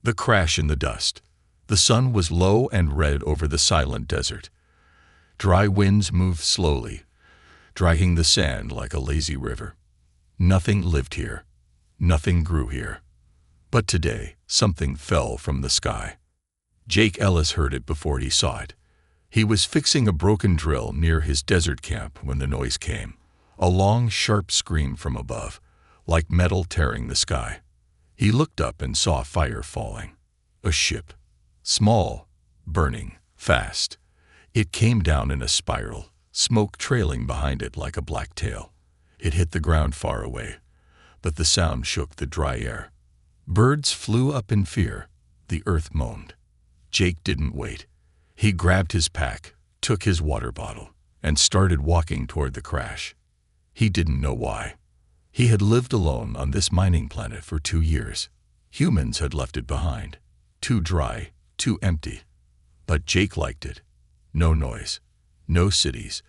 The crash in the dust. The sun was low and red over the silent desert. Dry winds moved slowly, dragging the sand like a lazy river. Nothing lived here. Nothing grew here. But today, something fell from the sky. Jake Ellis heard it before he saw it. He was fixing a broken drill near his desert camp when the noise came. A long, sharp scream from above, like metal tearing the sky. He looked up and saw fire falling. A ship. Small, burning, fast. It came down in a spiral, smoke trailing behind it like a black tail. It hit the ground far away, but the sound shook the dry air. Birds flew up in fear. The earth moaned. Jake didn't wait. He grabbed his pack, took his water bottle, and started walking toward the crash. He didn't know why. He had lived alone on this mining planet for 2 years. Humans had left it behind. Too dry, too empty. But Jake liked it. No noise, no cities,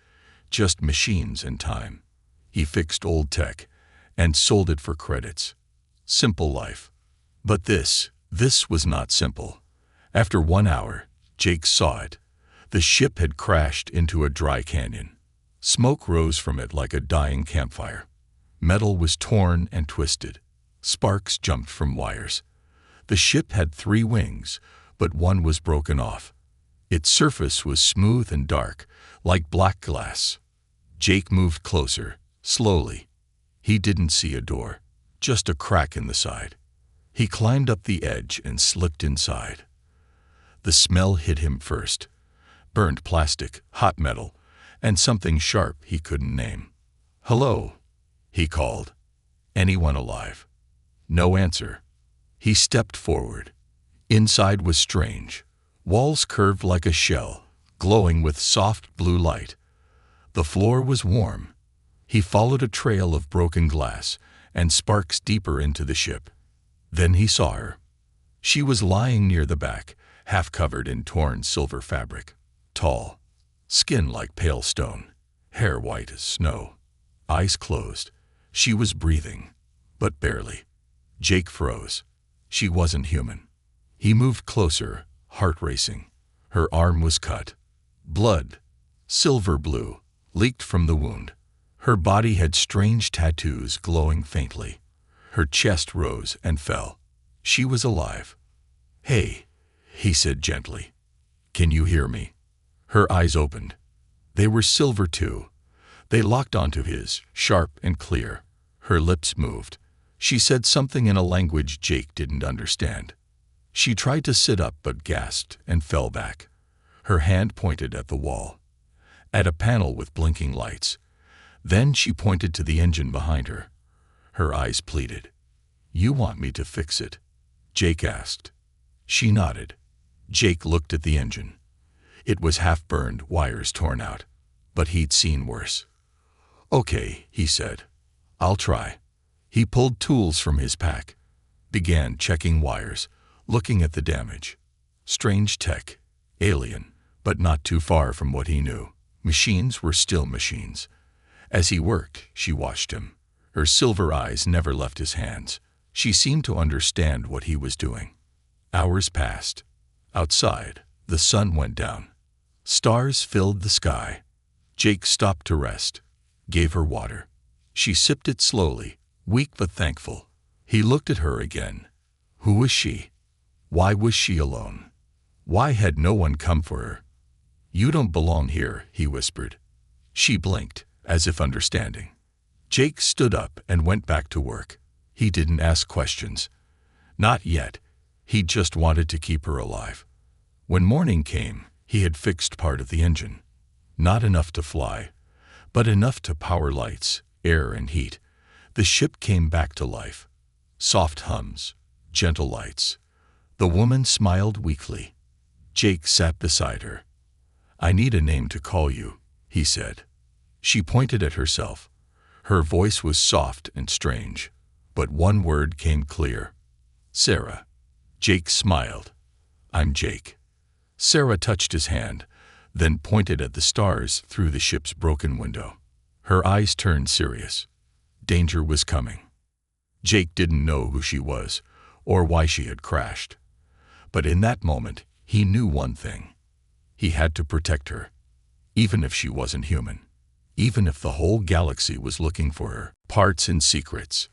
just machines and time. He fixed old tech and sold it for credits. Simple life. But this was not simple. After 1 hour, Jake saw it. The ship had crashed into a dry canyon. Smoke rose from it like a dying campfire. Metal was torn and twisted. Sparks jumped from wires. The ship had 3 wings, but one was broken off. Its surface was smooth and dark, like black glass. Jake moved closer, slowly. He didn't see a door, just a crack in the side. He climbed up the edge and slipped inside. The smell hit him first. Burned plastic, hot metal, and something sharp he couldn't name. "Hello," he called. "Anyone alive?" No answer. He stepped forward. Inside was strange. Walls curved like a shell, glowing with soft blue light. The floor was warm. He followed a trail of broken glass and sparks deeper into the ship. Then he saw her. She was lying near the back, half covered in torn silver fabric. Tall, skin like pale stone, hair white as snow. Eyes closed. She was breathing, but barely. Jake froze. She wasn't human. He moved closer, heart racing. Her arm was cut. Blood, silver blue, leaked from the wound. Her body had strange tattoos glowing faintly. Her chest rose and fell. She was alive. "Hey," he said gently. "Can you hear me?" Her eyes opened. They were silver too. They locked onto his, sharp and clear. Her lips moved. She said something in a language Jake didn't understand. She tried to sit up but gasped and fell back. Her hand pointed at the wall, at a panel with blinking lights. Then she pointed to the engine behind her. Her eyes pleaded. "You want me to fix it?" Jake asked. She nodded. Jake looked at the engine. It was half-burned, wires torn out. But he'd seen worse. "Okay," he said. "I'll try." He pulled tools from his pack, began checking wires, looking at the damage. Strange tech, alien, but not too far from what he knew. Machines were still machines. As he worked, she watched him. Her silver eyes never left his hands. She seemed to understand what he was doing. Hours passed. Outside, the sun went down. Stars filled the sky. Jake stopped to rest, gave her water. She sipped it slowly, weak but thankful. He looked at her again. Who was she? Why was she alone? Why had no one come for her? "You don't belong here," he whispered. She blinked, as if understanding. Jake stood up and went back to work. He didn't ask questions. Not yet. He just wanted to keep her alive. When morning came, he had fixed part of the engine. Not enough to fly, but enough to power lights, air and heat. The ship came back to life. Soft hums, gentle lights. The woman smiled weakly. Jake sat beside her. "I need a name to call you," he said. She pointed at herself. Her voice was soft and strange, but one word came clear. "Sarah." Jake smiled. "I'm Jake." Sarah touched his hand, then pointed at the stars through the ship's broken window. Her eyes turned serious. Danger was coming. Jake didn't know who she was or why she had crashed. But in that moment, he knew one thing. He had to protect her, even if she wasn't human. Even if the whole galaxy was looking for her. Parts and secrets.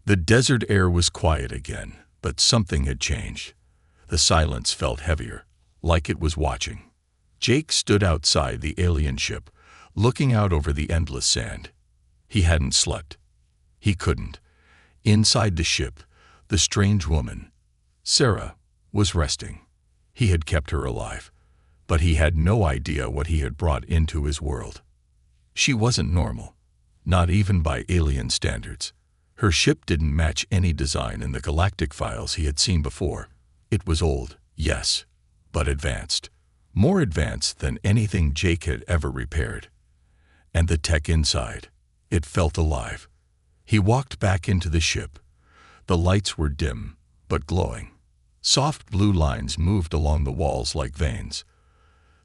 The desert air was quiet again, but something had changed. The silence felt heavier, like it was watching. Jake stood outside the alien ship, looking out over the endless sand. He hadn't slept. He couldn't. Inside the ship, the strange woman, Sarah, was resting. He had kept her alive, but he had no idea what he had brought into his world. She wasn't normal, not even by alien standards. Her ship didn't match any design in the galactic files he had seen before. It was old, yes, but advanced. More advanced than anything Jake had ever repaired. And the tech inside, it felt alive. He walked back into the ship. The lights were dim, but glowing. Soft blue lines moved along the walls like veins.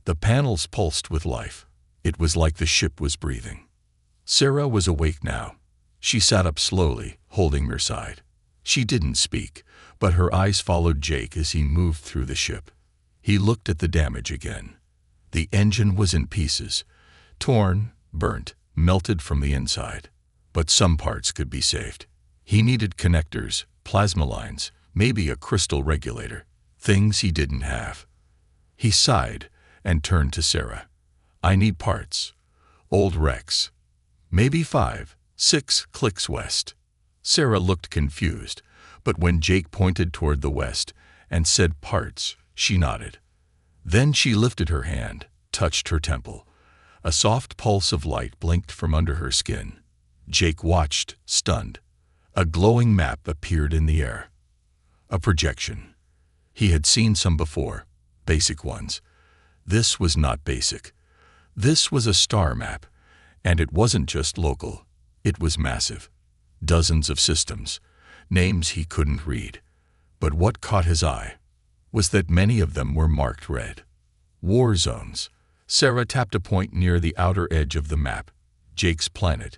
The panels pulsed with life. It was like the ship was breathing. Sarah was awake now. She sat up slowly, holding her side. She didn't speak, but her eyes followed Jake as he moved through the ship. He looked at the damage again. The engine was in pieces, torn, burnt, melted from the inside. But some parts could be saved. He needed connectors, plasma lines, maybe a crystal regulator, things he didn't have. He sighed and turned to Sarah. I need parts. Old wrecks. Maybe 5, 6 clicks west. Sarah looked confused, but when Jake pointed toward the west and said parts, she nodded. Then she lifted her hand, touched her temple. A soft pulse of light blinked from under her skin. Jake watched, stunned. A glowing map appeared in the air. A projection. He had seen some before, basic ones. This was not basic. This was a star map, and it wasn't just local. It was massive. Dozens of systems, names he couldn't read. But what caught his eye was that many of them were marked red. War zones. Sarah tapped a point near the outer edge of the map, Jake's planet.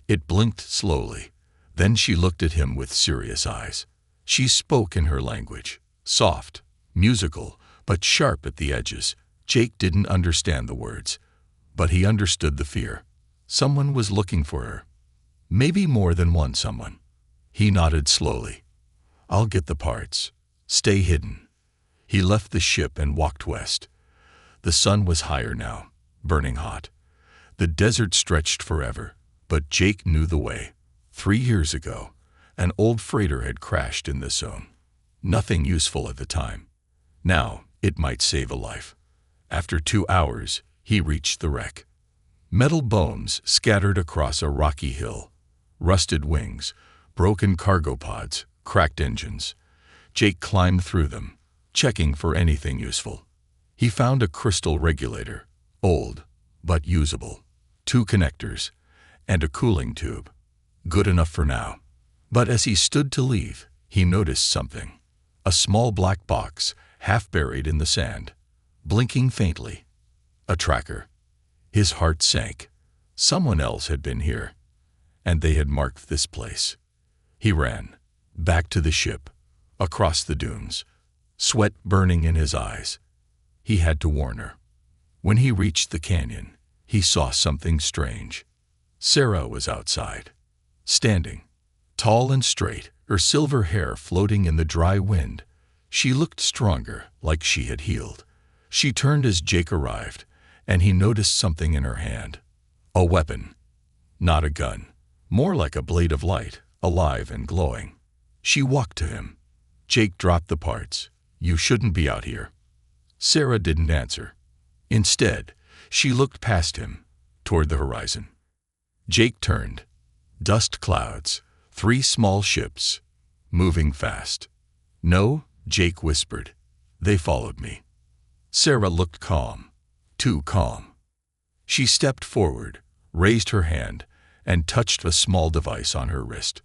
It blinked slowly. Then she looked at him with serious eyes. She spoke in her language, soft, musical, but sharp at the edges. Jake didn't understand the words, but he understood the fear. Someone was looking for her. Maybe more than one someone. He nodded slowly. I'll get the parts. Stay hidden. He left the ship and walked west. The sun was higher now, burning hot. The desert stretched forever, but Jake knew the way. 3 years ago, an old freighter had crashed in this zone. Nothing useful at the time. Now, it might save a life. After 2 hours, he reached the wreck. Metal bones scattered across a rocky hill. Rusted wings, broken cargo pods, cracked engines. Jake climbed through them, checking for anything useful. He found a crystal regulator, old, but usable. 2 connectors, and a cooling tube. Good enough for now. But as he stood to leave, he noticed something. A small black box, half buried in the sand, blinking faintly. A tracker. His heart sank. Someone else had been here, and they had marked this place. He ran, back to the ship, across the dunes, sweat burning in his eyes. He had to warn her. When he reached the canyon, he saw something strange. Sarah was outside, standing, tall and straight, her silver hair floating in the dry wind. She looked stronger, like she had healed. She turned as Jake arrived, and he noticed something in her hand. A weapon. Not a gun. More like a blade of light, alive and glowing. She walked to him. Jake dropped the parts. You shouldn't be out here. Sarah didn't answer. Instead, she looked past him, toward the horizon. Jake turned. Dust clouds, 3 small ships, moving fast. No, Jake whispered. They followed me. Sarah looked calm, too calm. She stepped forward, raised her hand, and touched a small device on her wrist.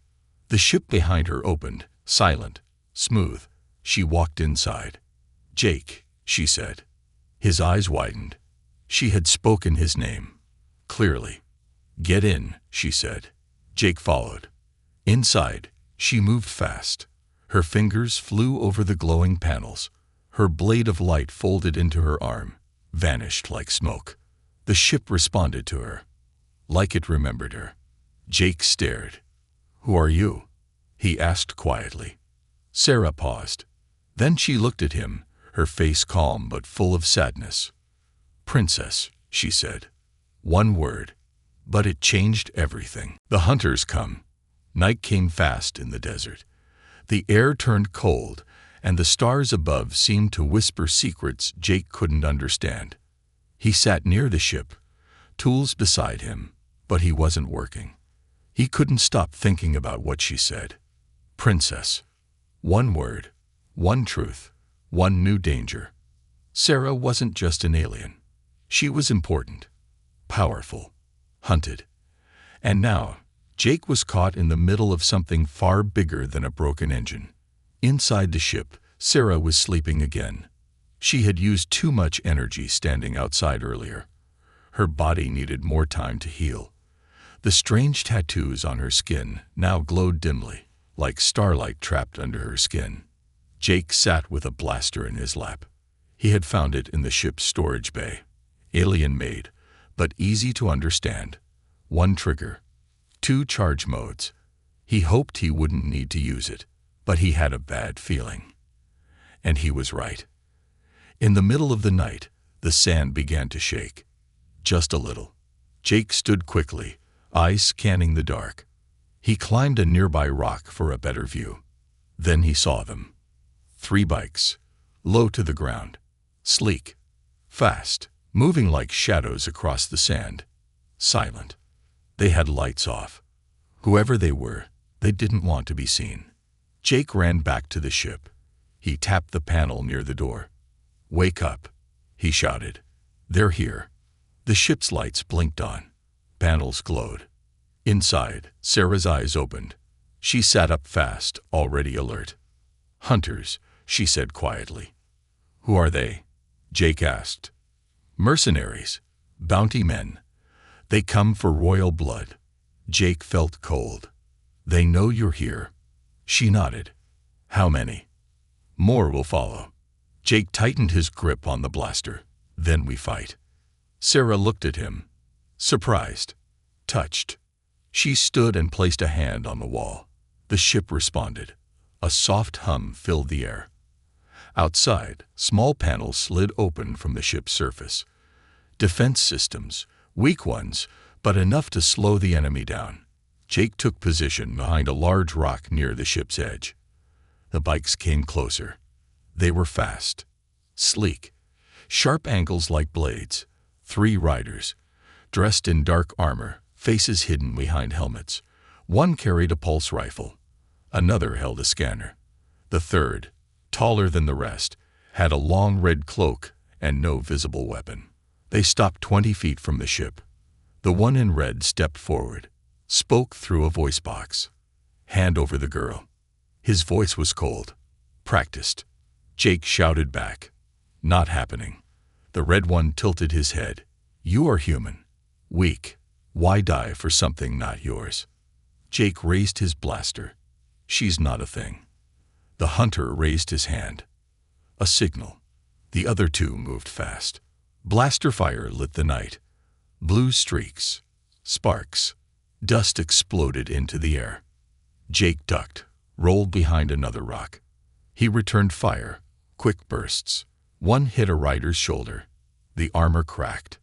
The ship behind her opened, silent, smooth. She walked inside. Jake, she said. His eyes widened. She had spoken his name, clearly. Get in, she said. Jake followed. Inside, she moved fast. Her fingers flew over the glowing panels. Her blade of light folded into her arm, vanished like smoke. The ship responded to her, like it remembered her. Jake stared. "Who are you?" he asked quietly. Sarah paused. Then she looked at him, her face calm but full of sadness. "Princess," she said. One word, but it changed everything. The hunters come. Night came fast in the desert. The air turned cold, and the stars above seemed to whisper secrets Jake couldn't understand. He sat near the ship, tools beside him, but he wasn't working. He couldn't stop thinking about what she said. Princess. One word, one truth, one new danger. Sarah wasn't just an alien. She was important, powerful, hunted. And now, Jake was caught in the middle of something far bigger than a broken engine. Inside the ship, Sarah was sleeping again. She had used too much energy standing outside earlier. Her body needed more time to heal. The strange tattoos on her skin now glowed dimly, like starlight trapped under her skin. Jake sat with a blaster in his lap. He had found it in the ship's storage bay. Alien-made, but easy to understand. One trigger, 2 charge modes. He hoped he wouldn't need to use it, but he had a bad feeling. And he was right. In the middle of the night, the sand began to shake. Just a little. Jake stood quickly, eyes scanning the dark. He climbed a nearby rock for a better view. Then he saw them. 3 bikes, low to the ground, sleek, fast, moving like shadows across the sand. Silent. They had lights off. Whoever they were, they didn't want to be seen. Jake ran back to the ship. He tapped the panel near the door. "Wake up," he shouted. "They're here." The ship's lights blinked on. Panels glowed. Inside, Sarah's eyes opened. She sat up fast, already alert. "Hunters," she said quietly. "Who are they?" Jake asked. "Mercenaries. Bounty men. They come for royal blood." Jake felt cold. "They know you're here." She nodded. "How many?" "More will follow." Jake tightened his grip on the blaster. "Then we fight." Sarah looked at him, surprised, touched. She stood and placed a hand on the wall. The ship responded. A soft hum filled the air. Outside, small panels slid open from the ship's surface. Defense systems, weak ones, but enough to slow the enemy down. Jake took position behind a large rock near the ship's edge. The bikes came closer. They were fast, sleek, sharp angles like blades. 3 riders, dressed in dark armor, faces hidden behind helmets. One carried a pulse rifle. Another held a scanner. The third, taller than the rest, had a long red cloak and no visible weapon. They stopped 20 feet from the ship. The one in red stepped forward, spoke through a voice box. "Hand over the girl." His voice was cold, practiced. Jake shouted back. "Not happening." The red one tilted his head. "You are human. Weak. Why die for something not yours?" Jake raised his blaster. "She's not a thing." The hunter raised his hand. A signal. The other 2 moved fast. Blaster fire lit the night. Blue streaks. Sparks. Dust exploded into the air. Jake ducked, rolled behind another rock. He returned fire. Quick bursts. One hit a rider's shoulder. The armor cracked.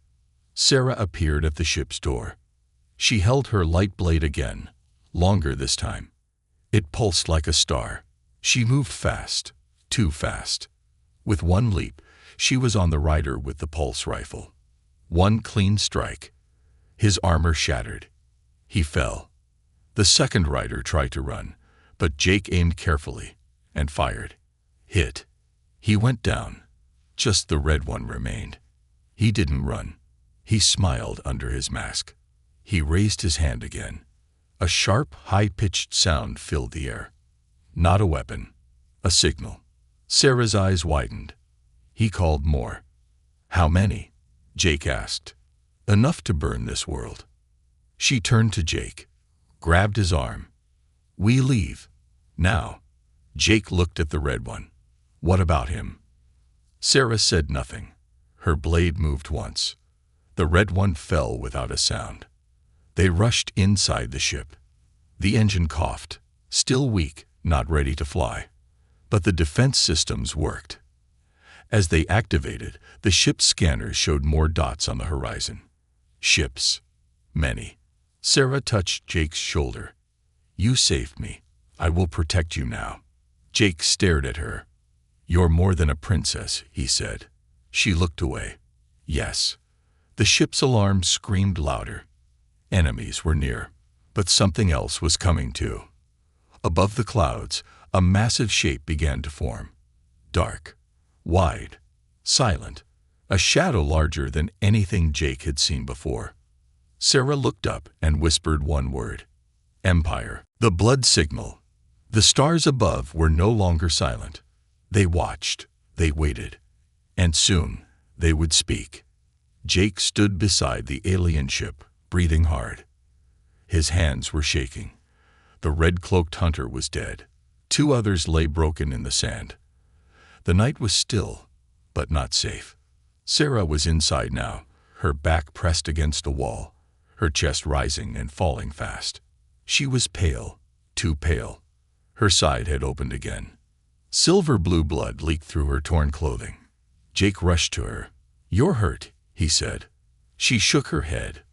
Sarah appeared at the ship's door. She held her light blade again, longer this time. It pulsed like a star. She moved fast, too fast. With one leap, she was on the rider with the pulse rifle. One clean strike. His armor shattered. He fell. The second rider tried to run, but Jake aimed carefully and fired. Hit. He went down. Just the red one remained. He didn't run. He smiled under his mask. He raised his hand again. A sharp, high-pitched sound filled the air. Not a weapon. A signal. Sarah's eyes widened. He called more. "How many?" Jake asked. "Enough to burn this world." She turned to Jake, grabbed his arm. "We leave. Now." Jake looked at the red one. "What about him?" Sarah said nothing. Her blade moved once. The red one fell without a sound. They rushed inside the ship. The engine coughed, still weak, not ready to fly. But the defense systems worked. As they activated, the ship's scanners showed more dots on the horizon. Ships. Many. Sarah touched Jake's shoulder. "You saved me. I will protect you now." Jake stared at her. "You're more than a princess," he said. She looked away. Yes. The ship's alarm screamed louder. Enemies were near, but something else was coming too. Above the clouds, a massive shape began to form. Dark, wide, silent, a shadow larger than anything Jake had seen before. Sarah looked up and whispered one word. Empire. The blood signal. The stars above were no longer silent. They watched, they waited, and soon they would speak. Jake stood beside the alien ship, breathing hard. His hands were shaking. The red-cloaked hunter was dead. 2 others lay broken in the sand. The night was still, but not safe. Sarah was inside now, her back pressed against a wall, her chest rising and falling fast. She was pale, too pale. Her side had opened again. Silver-blue blood leaked through her torn clothing. Jake rushed to her. "You're hurt," he said. She shook her head.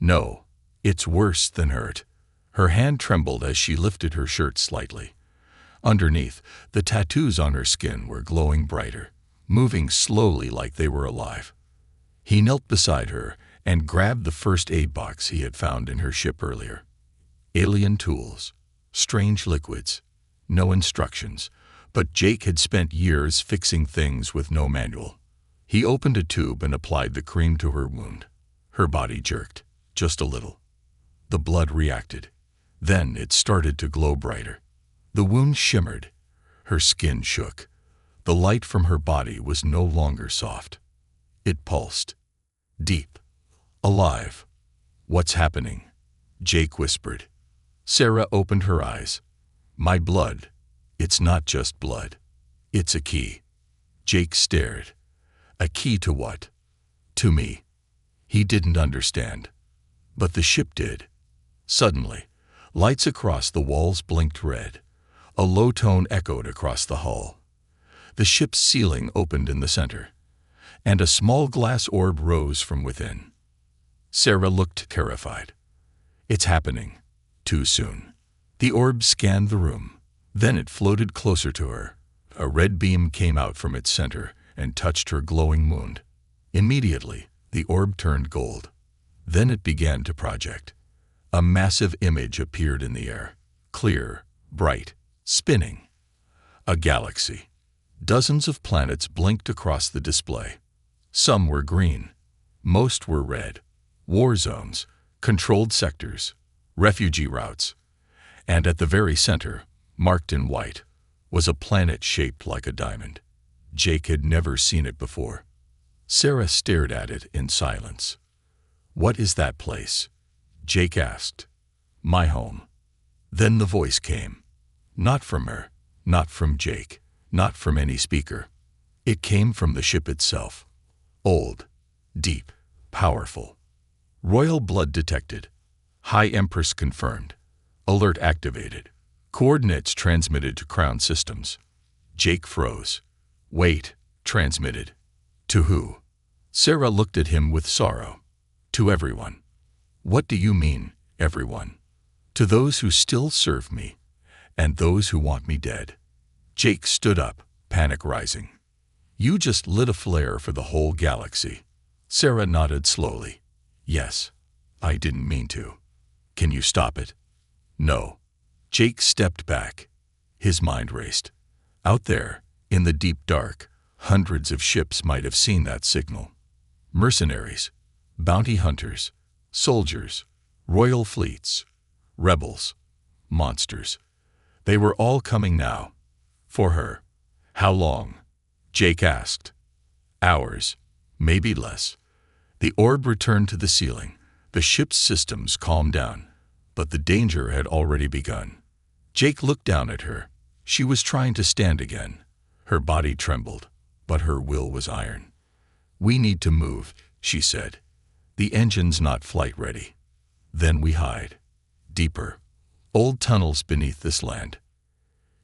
"No, it's worse than hurt." Her hand trembled as she lifted her shirt slightly. Underneath, the tattoos on her skin were glowing brighter, moving slowly like they were alive. He knelt beside her and grabbed the first aid box he had found in her ship earlier. Alien tools, strange liquids, no instructions, but Jake had spent years fixing things with no manual. He opened a tube and applied the cream to her wound. Her body jerked, just a little. The blood reacted. Then it started to glow brighter. The wound shimmered. Her skin shook. The light from her body was no longer soft. It pulsed. Deep. Alive. "What's happening?" Jake whispered. Sarah opened her eyes. "My blood. It's not just blood. It's a key." Jake stared. A key to what? To me. He didn't understand. But the ship did. Suddenly, lights across the walls blinked red. A low tone echoed across the hull. The ship's ceiling opened in the center, and a small glass orb rose from within. Sarah looked terrified. "It's happening. Too soon." The orb scanned the room. Then it floated closer to her. A red beam came out from its center and touched her glowing wound. Immediately, the orb turned gold. Then it began to project. A massive image appeared in the air, clear, bright, spinning. A galaxy. Dozens of planets blinked across the display. Some were green. Most were red. War zones, controlled sectors, refugee routes. And at the very center, marked in white, was a planet shaped like a diamond. Jake had never seen it before. Sarah stared at it in silence. "What is that place?" Jake asked. "My home." Then the voice came. Not from her, not from Jake, not from any speaker. It came from the ship itself. Old, deep, powerful. Royal blood detected. High Empress confirmed. Alert activated. Coordinates transmitted to Crown systems. Jake froze. "Wait," transmitted. "To who?" Sarah looked at him with sorrow. "To everyone." "What do you mean, everyone?" "To those who still serve me, and those who want me dead." Jake stood up, panic rising. "You just lit a flare for the whole galaxy." Sarah nodded slowly. "Yes, I didn't mean to." "Can you stop it?" "No." Jake stepped back. His mind raced. Out there, in the deep dark, hundreds of ships might have seen that signal. Mercenaries, bounty hunters, soldiers, royal fleets, rebels, monsters. They were all coming now. For her. "How long?" Jake asked. "Hours, maybe less." The orb returned to the ceiling. The ship's systems calmed down, but the danger had already begun. Jake looked down at her. She was trying to stand again. Her body trembled, but her will was iron. "We need to move," she said. "The engine's not flight ready." Then we hide. Deeper. Old tunnels beneath this land.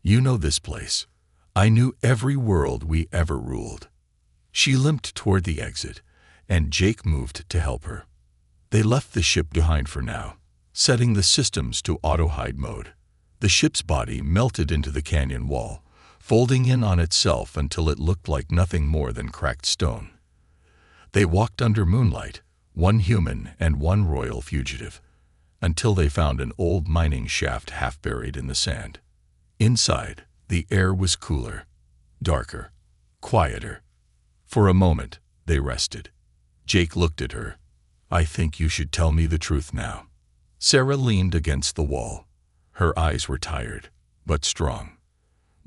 You know this place. I knew every world we ever ruled. She limped toward the exit, and Jake moved to help her. They left the ship behind for now, setting the systems to auto-hide mode. The ship's body melted into the canyon wall, folding in on itself until it looked like nothing more than cracked stone. They walked under moonlight, one human and one royal fugitive, until they found an old mining shaft half buried in the sand. Inside, the air was cooler, darker, quieter. For a moment, they rested. Jake looked at her. "I think you should tell me the truth now." Sarah leaned against the wall. Her eyes were tired, but strong.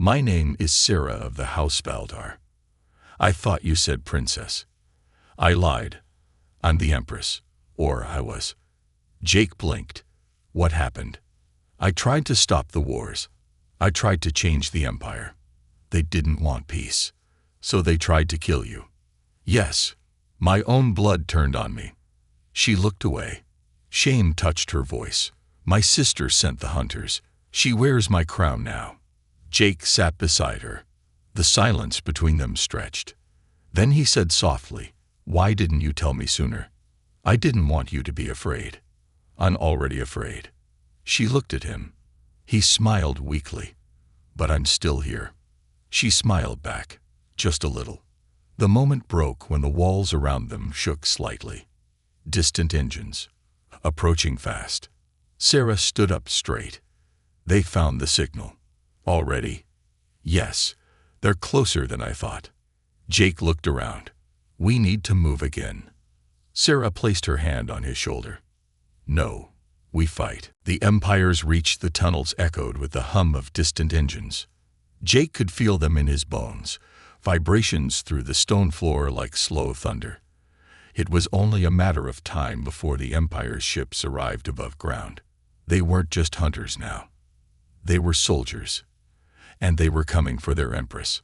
"My name is Sarah of the House Valdar." "I thought you said princess." "I lied. I'm the Empress. Or I was." Jake blinked. "What happened?" "I tried to stop the wars. I tried to change the Empire. They didn't want peace. So they tried to kill you." "Yes. My own blood turned on me." She looked away. Shame touched her voice. "My sister sent the hunters. She wears my crown now." Jake sat beside her. The silence between them stretched. Then he said softly, "Why didn't you tell me sooner?" "I didn't want you to be afraid." "I'm already afraid." She looked at him. He smiled weakly. "But I'm still here." She smiled back, just a little. The moment broke when the walls around them shook slightly. Distant engines. Approaching fast. Sarah stood up straight. "They found the signal." "Already?" "Yes. They're closer than I thought." Jake looked around. "We need to move again." Sarah placed her hand on his shoulder. "No. We fight." The Empire's reached the tunnels echoed with the hum of distant engines. Jake could feel them in his bones, vibrations through the stone floor like slow thunder. It was only a matter of time before the Empire's ships arrived above ground. They weren't just hunters now. They were soldiers. And they were coming for their Empress.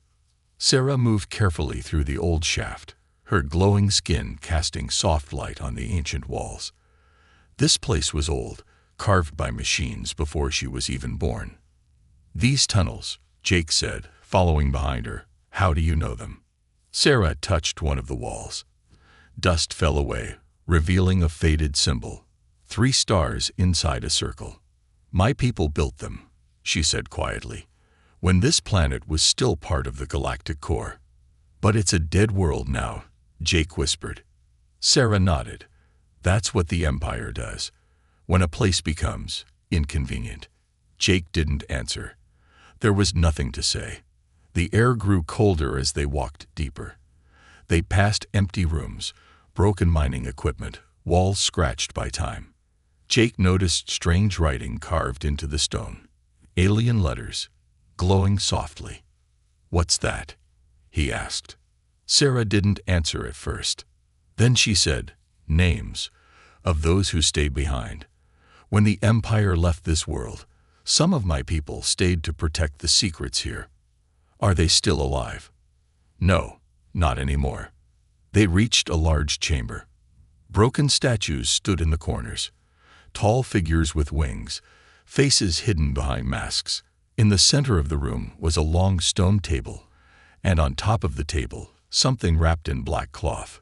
Sarah moved carefully through the old shaft, her glowing skin casting soft light on the ancient walls. This place was old, carved by machines before she was even born. "These tunnels," Jake said, following behind her. "How do you know them?" Sarah touched one of the walls. Dust fell away, revealing a faded symbol. 3 stars inside a circle. "My people built them," she said quietly, "when this planet was still part of the galactic core." "But it's a dead world now," Jake whispered. Sarah nodded. "That's what the Empire does, when a place becomes inconvenient." Jake didn't answer. There was nothing to say. The air grew colder as they walked deeper. They passed empty rooms, broken mining equipment, walls scratched by time. Jake noticed strange writing carved into the stone. Alien letters, glowing softly. "What's that?" he asked. Sarah didn't answer at first. Then she said, "Names of those who stayed behind. When the Empire left this world, some of my people stayed to protect the secrets here." "Are they still alive?" "No, not anymore." They reached a large chamber. Broken statues stood in the corners. Tall figures with wings, faces hidden behind masks. In the center of the room was a long stone table, and on top of the table, something wrapped in black cloth.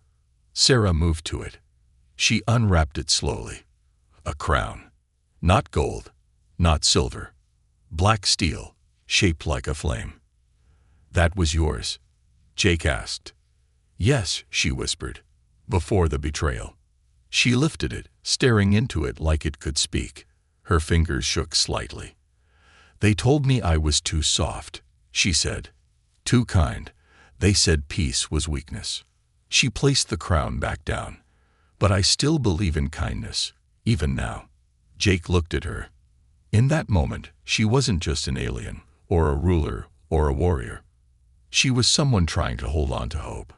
Sarah moved to it. She unwrapped it slowly. A crown. Not gold, not silver. Black steel, shaped like a flame. "That was yours?" Jake asked. "Yes," she whispered, "before the betrayal." She lifted it, staring into it like it could speak. Her fingers shook slightly. "They told me I was too soft," she said. "Too kind. They said peace was weakness." She placed the crown back down. "But I still believe in kindness, even now." Jake looked at her. In that moment, she wasn't just an alien, or a ruler, or a warrior. She was someone trying to hold on to hope.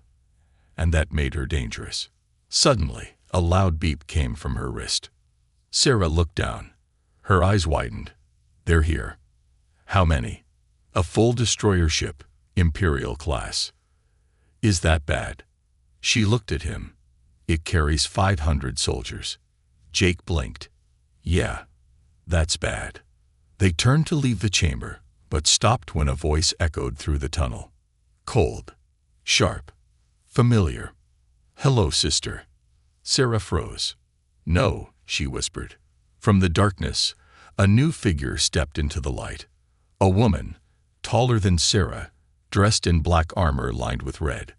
And that made her dangerous. Suddenly, a loud beep came from her wrist. Sarah looked down. Her eyes widened. "They're here." "How many?" "A full destroyer ship, Imperial class." Is that bad? She looked at him. It carries 500 soldiers. Jake blinked. Yeah, that's bad. They turned to leave the chamber, but stopped when a voice echoed through the tunnel. Cold. Sharp. Familiar. Hello, sister. Sarah froze. No, she whispered. From the darkness, a new figure stepped into the light. A woman, taller than Sarah, dressed in black armor lined with red.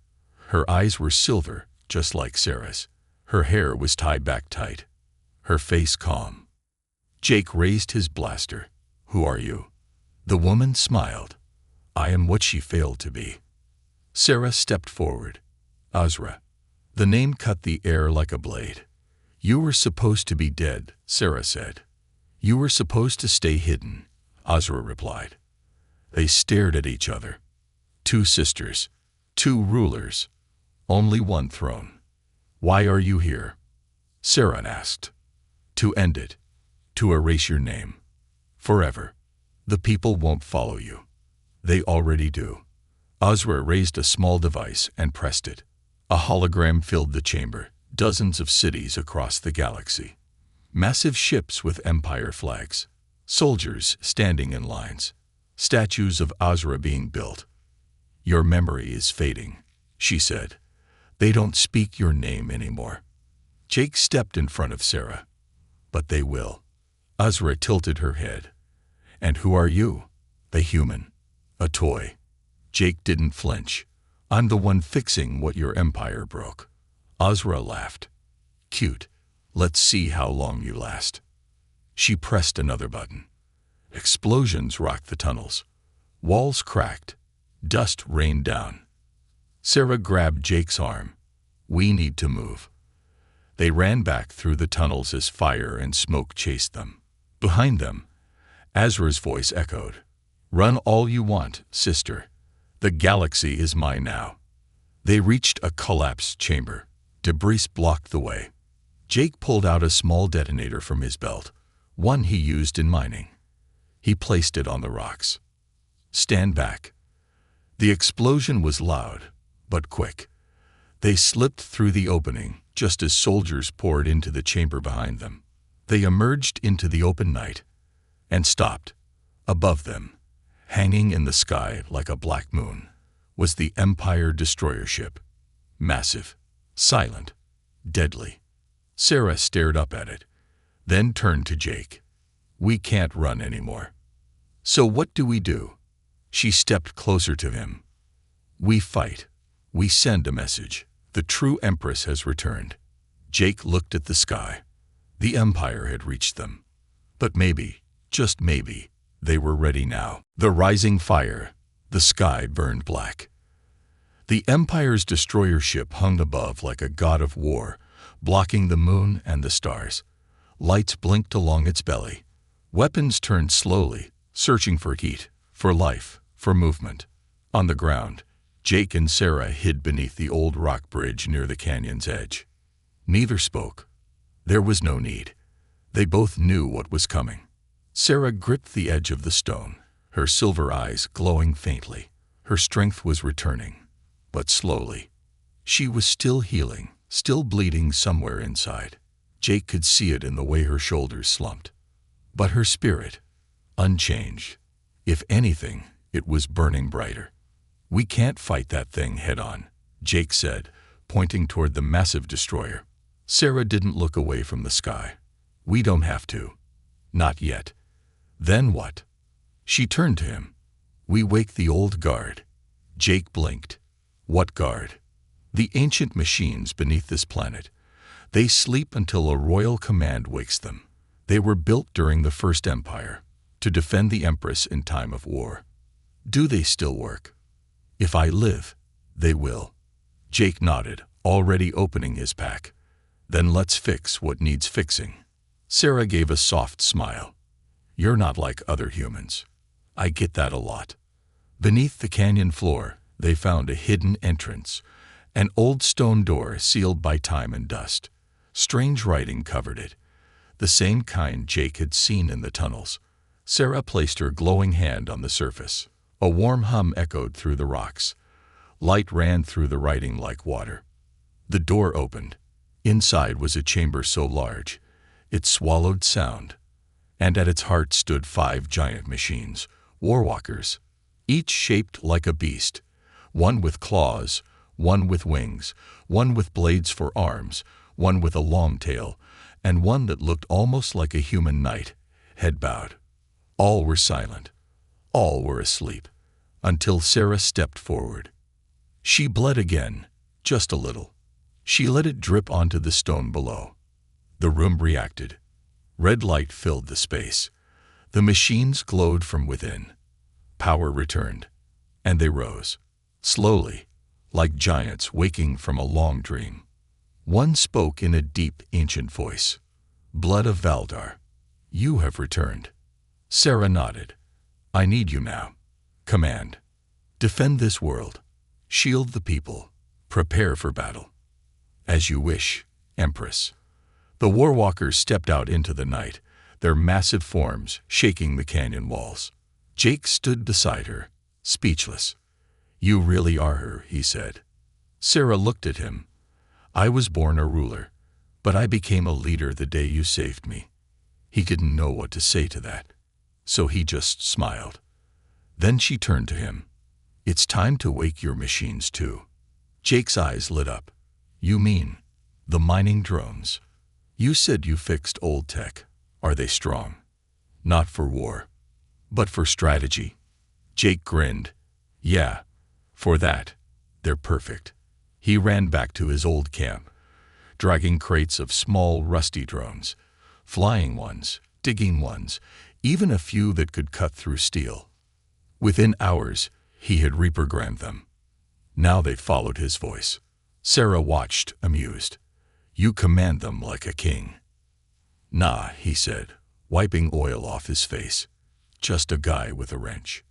Her eyes were silver, just like Sarah's. Her hair was tied back tight. Her face calm. Jake raised his blaster. Who are you? The woman smiled. I am what she failed to be. Sarah stepped forward. Azra. The name cut the air like a blade. You were supposed to be dead, Sarah said. You were supposed to stay hidden, Azra replied. They stared at each other. Two sisters, two rulers, only one throne. Why are you here? Sarah asked. To end it, to erase your name. Forever. The people won't follow you. They already do. Azra raised a small device and pressed it. A hologram filled the chamber, dozens of cities across the galaxy. Massive ships with empire flags. Soldiers standing in lines. Statues of Azra being built. Your memory is fading, she said. They don't speak your name anymore. Jake stepped in front of Sarah. But they will. Azra tilted her head. And who are you? A human. A toy. Jake didn't flinch. I'm the one fixing what your empire broke. Azra laughed. Cute. Let's see how long you last. She pressed another button. Explosions rocked the tunnels. Walls cracked. Dust rained down. Sarah grabbed Jake's arm. We need to move. They ran back through the tunnels as fire and smoke chased them. Behind them, Azra's voice echoed. Run all you want, sister. The galaxy is mine now. They reached a collapsed chamber. Debris blocked the way. Jake pulled out a small detonator from his belt, one he used in mining. He placed it on the rocks. Stand back. The explosion was loud, but quick. They slipped through the opening just as soldiers poured into the chamber behind them. They emerged into the open night and stopped. Above them, hanging in the sky like a black moon, was the Empire destroyer ship. Massive, silent, deadly. Sarah stared up at it, then turned to Jake. We can't run anymore. So what do we do? She stepped closer to him. We fight. We send a message. The true Empress has returned. Jake looked at the sky. The Empire had reached them. But maybe, just maybe, they were ready now. The rising fire. The sky burned black. The Empire's destroyer ship hung above like a god of war, blocking the moon and the stars. Lights blinked along its belly. Weapons turned slowly, searching for heat, for life, for movement. On the ground, Jake and Sarah hid beneath the old rock bridge near the canyon's edge. Neither spoke. There was no need. They both knew what was coming. Sarah gripped the edge of the stone, her silver eyes glowing faintly. Her strength was returning, but slowly. She was still healing, still bleeding somewhere inside. Jake could see it in the way her shoulders slumped. But her spirit, unchanged. If anything, it was burning brighter. We can't fight that thing head-on, Jake said, pointing toward the massive destroyer. Sarah didn't look away from the sky. We don't have to. Not yet. Then what? She turned to him. We wake the old guard. Jake blinked. What guard? The ancient machines beneath this planet. They sleep until a royal command wakes them. They were built during the First Empire, to defend the Empress in time of war. Do they still work? If I live, they will. Jake nodded, already opening his pack. Then let's fix what needs fixing. Sarah gave a soft smile. You're not like other humans. I get that a lot. Beneath the canyon floor, they found a hidden entrance, an old stone door sealed by time and dust. Strange writing covered it, the same kind Jake had seen in the tunnels. Sarah placed her glowing hand on the surface. A warm hum echoed through the rocks. Light ran through the writing like water. The door opened. Inside was a chamber so large, it swallowed sound. And at its heart stood 5 giant machines, warwalkers, each shaped like a beast, one with claws, one with wings, one with blades for arms, one with a long tail, and one that looked almost like a human knight, head bowed. All were silent. All were asleep, until Sarah stepped forward. She bled again, just a little. She let it drip onto the stone below. The room reacted. Red light filled the space. The machines glowed from within. Power returned, and they rose, slowly, like giants waking from a long dream. One spoke in a deep, ancient voice. "Blood of Valdar, you have returned." Sarah nodded. "I need you now. Command. Defend this world. Shield the people. Prepare for battle." "As you wish, Empress." The warwalkers stepped out into the night, their massive forms shaking the canyon walls. Jake stood beside her, speechless. "You really are her," he said. Sarah looked at him. "I was born a ruler, but I became a leader the day you saved me." He didn't know what to say to that, so he just smiled. Then she turned to him. "It's time to wake your machines too." Jake's eyes lit up. "You mean the mining drones? You said you fixed old tech. Are they strong?" "Not for war, but for strategy." Jake grinned. "Yeah, for that, they're perfect." He ran back to his old camp, dragging crates of small, rusty drones, flying ones, digging ones, even a few that could cut through steel. Within hours, he had reprogrammed them. Now they followed his voice. Sarah watched, amused. "You command them like a king." "Nah," he said, wiping oil off his face. "Just a guy with a wrench."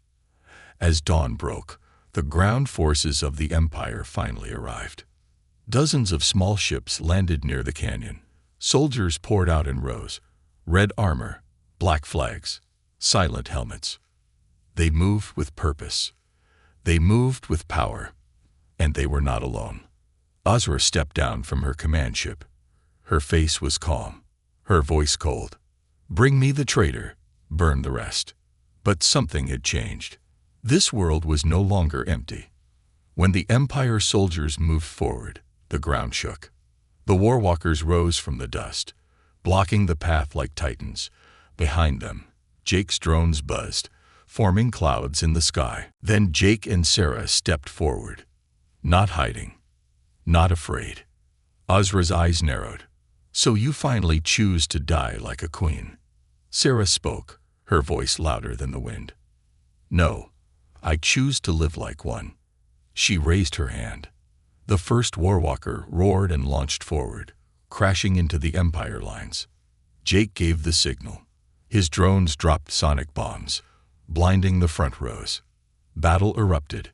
As dawn broke, the ground forces of the Empire finally arrived. Dozens of small ships landed near the canyon. Soldiers poured out in rows, red armor, black flags, silent helmets. They moved with purpose. They moved with power. And they were not alone. Azra stepped down from her command ship. Her face was calm, her voice cold. "Bring me the traitor, burn the rest." But something had changed. This world was no longer empty. When the Empire soldiers moved forward, the ground shook. The warwalkers rose from the dust, blocking the path like titans. Behind them, Jake's drones buzzed, forming clouds in the sky. Then Jake and Sarah stepped forward, not hiding, not afraid. Azra's eyes narrowed. "So you finally choose to die like a queen?" Sarah spoke, her voice louder than the wind. "No, I choose to live like one." She raised her hand. The first warwalker roared and launched forward, crashing into the Empire lines. Jake gave the signal. His drones dropped sonic bombs, blinding the front rows. Battle erupted.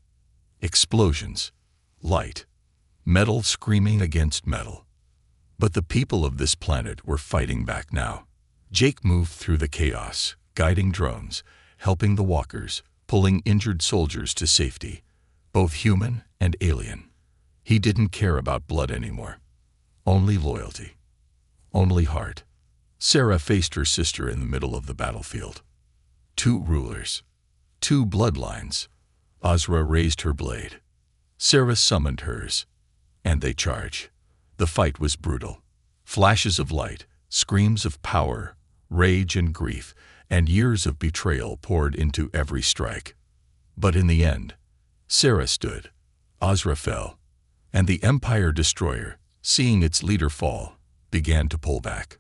Explosions, light, metal screaming against metal. But the people of this planet were fighting back now. Jake moved through the chaos, guiding drones, helping the walkers, pulling injured soldiers to safety, both human and alien. He didn't care about blood anymore. Only loyalty. Only heart. Sarah faced her sister in the middle of the battlefield. 2 rulers. 2 bloodlines. Azra raised her blade. Sarah summoned hers. And they charged. The fight was brutal. Flashes of light, screams of power, rage and grief, and years of betrayal poured into every strike. But in the end, Sarah stood. Azra fell. And the Empire destroyer, seeing its leader fall, began to pull back.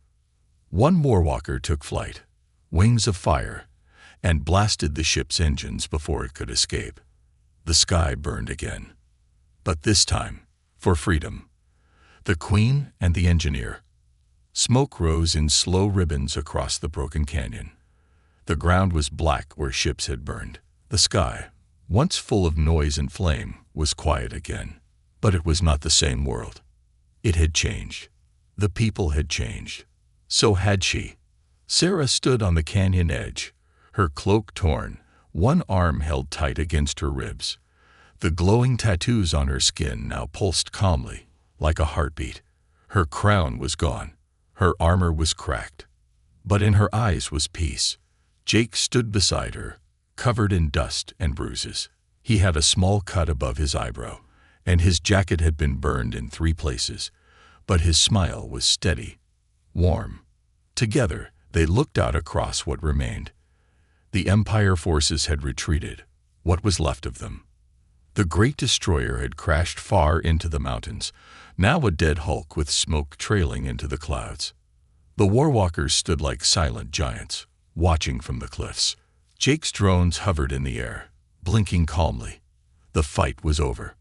One warwalker took flight, wings of fire, and blasted the ship's engines before it could escape. The sky burned again. But this time, for freedom. The Queen and the engineer. Smoke rose in slow ribbons across the broken canyon. The ground was black where ships had burned. The sky, once full of noise and flame, was quiet again. But it was not the same world. It had changed. The people had changed. So had she. Sarah stood on the canyon edge, her cloak torn, one arm held tight against her ribs. The glowing tattoos on her skin now pulsed calmly, like a heartbeat. Her crown was gone. Her armor was cracked. But in her eyes was peace. Jake stood beside her, covered in dust and bruises. He had a small cut above his eyebrow, and his jacket had been burned in 3 places. But his smile was steady, warm. Together, they looked out across what remained. The Empire forces had retreated, what was left of them. The great destroyer had crashed far into the mountains, now a dead hulk with smoke trailing into the clouds. The warwalkers stood like silent giants, watching from the cliffs. Jake's drones hovered in the air, blinking calmly. The fight was over.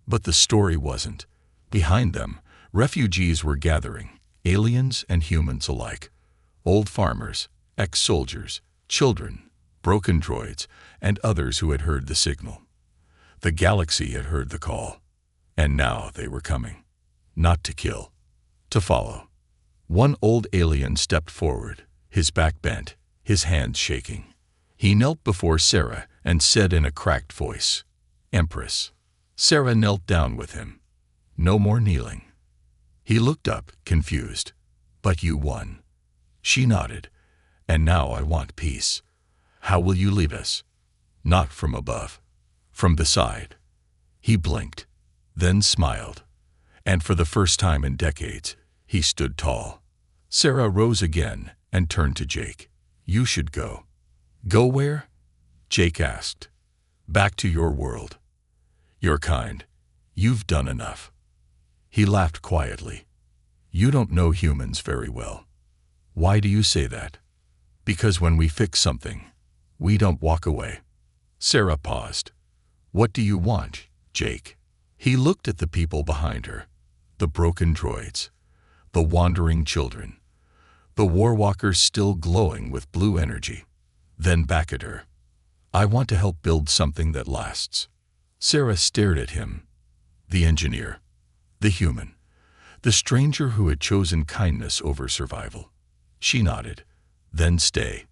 But the story wasn't. Behind them, refugees were gathering, aliens and humans alike. Old farmers, ex-soldiers, children, broken droids, and others who had heard the signal. The galaxy had heard the call, and now they were coming. Not to kill, to follow. One old alien stepped forward, his back bent, his hands shaking. He knelt before Sarah and said in a cracked voice, "Empress." Sarah knelt down with him. No more kneeling. He looked up, confused. "But you won." She nodded. "And now I want peace. How will you lead us?" "Not from above. From beside." He blinked, then smiled. And for the first time in decades, he stood tall. Sarah rose again and turned to Jake. "You should go." "Go where?" Jake asked. "Back to your world. Your kind. You've done enough." He laughed quietly. "You don't know humans very well." "Why do you say that?" "Because when we fix something, we don't walk away." Sarah paused. "What do you want, Jake?" He looked at the people behind her, the broken droids, the wandering children, the warwalkers still glowing with blue energy. Then back at her. "I want to help build something that lasts." Sarah stared at him. The engineer, the human, the stranger who had chosen kindness over survival. She nodded. "Then stay."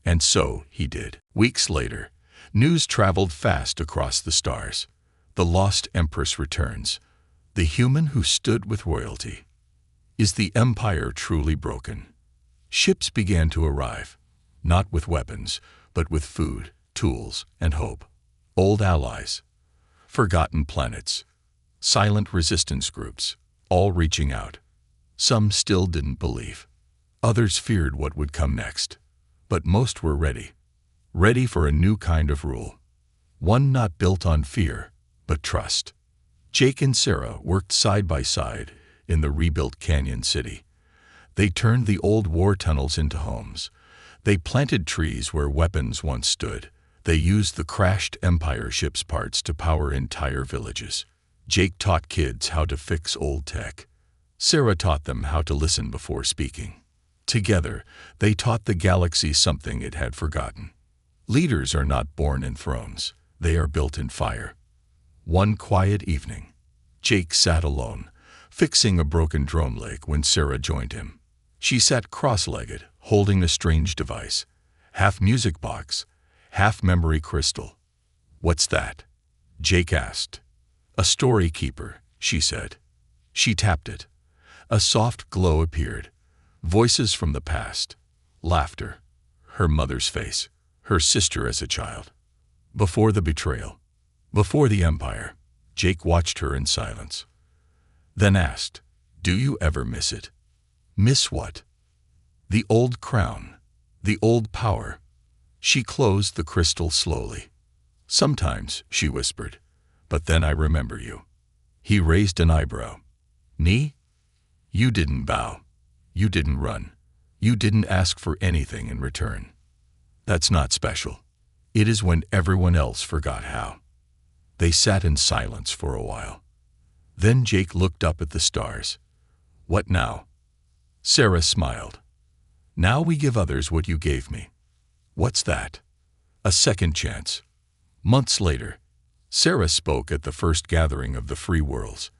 And so he did. Weeks later, news traveled fast across the stars. The lost Empress returns. The human who stood with royalty. Is the Empire truly broken? Ships began to arrive, not with weapons, but with food, tools, and hope. Old allies, forgotten planets, silent resistance groups, all reaching out. Some still didn't believe. Others feared what would come next. But most were ready. Ready for a new kind of rule. One not built on fear, but trust. Jake and Sarah worked side by side in the rebuilt Canyon City. They turned the old war tunnels into homes. They planted trees where weapons once stood. They used the crashed Empire ships' parts to power entire villages. Jake taught kids how to fix old tech. Sarah taught them how to listen before speaking. Together, they taught the galaxy something it had forgotten. Leaders are not born in thrones. They are built in fire. One quiet evening, Jake sat alone, fixing a broken drone leg when Sarah joined him. She sat cross-legged, holding a strange device, half music box, half memory crystal. "What's that?" Jake asked. "A story keeper," she said. She tapped it. A soft glow appeared. Voices from the past. Laughter. Her mother's face. Her sister as a child. Before the betrayal. Before the Empire. Jake watched her in silence. Then asked, "Do you ever miss it?" "Miss what?" "The old crown. The old power." She closed the crystal slowly. "Sometimes," she whispered, "but then I remember you." He raised an eyebrow. "Me?" "You didn't bow. You didn't run. You didn't ask for anything in return. That's not special. It is when everyone else forgot how." They sat in silence for a while. Then Jake looked up at the stars. "What now?" Sarah smiled. "Now we give others what you gave me." "What's that?" "A second chance." Months later, Sarah spoke at the first gathering of the Free Worlds.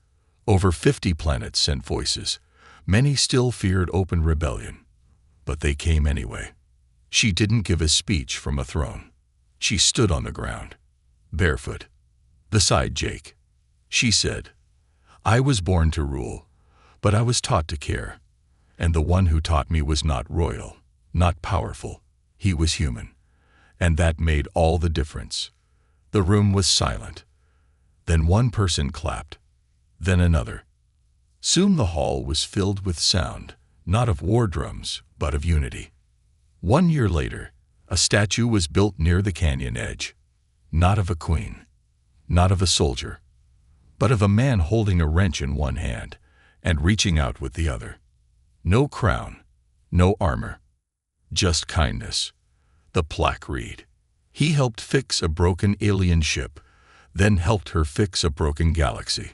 Over 50 planets sent voices. Many still feared open rebellion, but they came anyway. She didn't give a speech from a throne. She stood on the ground, barefoot, sighed Jake. She said, I was born to rule, but I was taught to care. And the one who taught me was not royal, not powerful. He was human. And that made all the difference. The room was silent. Then one person clapped, then another. Soon the hall was filled with sound, not of war drums, but of unity. 1 year later, a statue was built near the canyon edge, not of a queen, not of a soldier, but of a man holding a wrench in one hand and reaching out with the other. No crown, no armor, just kindness. The plaque read, he helped fix a broken alien ship, then helped her fix a broken galaxy.